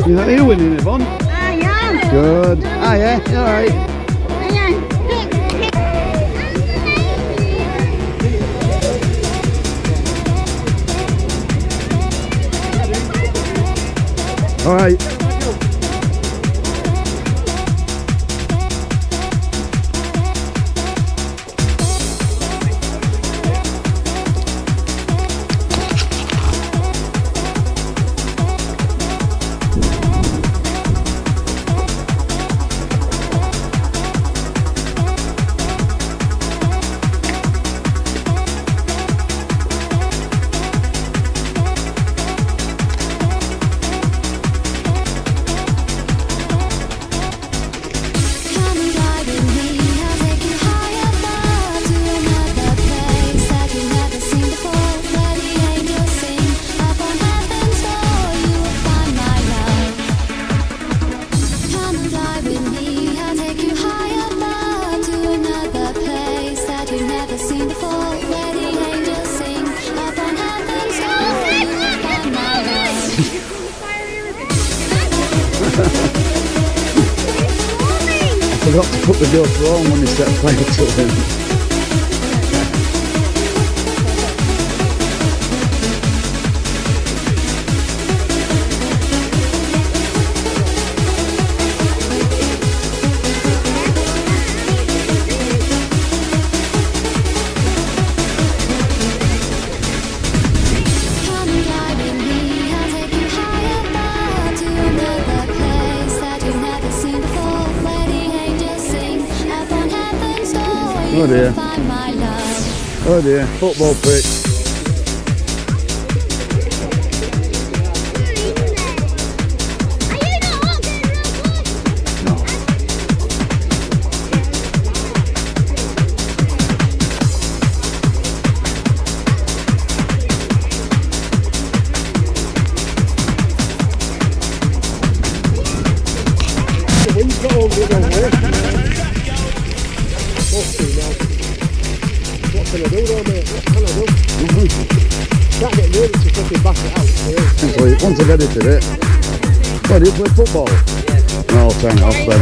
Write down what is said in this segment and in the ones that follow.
Are you winning, Yvonne? I am. Good. Ah, yeah, all right. All right. I forgot to put the GoPro on when we set fire to them. Oh dear. Oh dear, football pitch. The wind's got over the other way. What can I do though, mate? What can I do? Can't get near it to fucking back it out. Once I've edited it. Where do you play football? Yeah. Oh, turn it off then.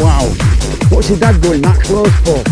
Wow. What's your dad going that close for?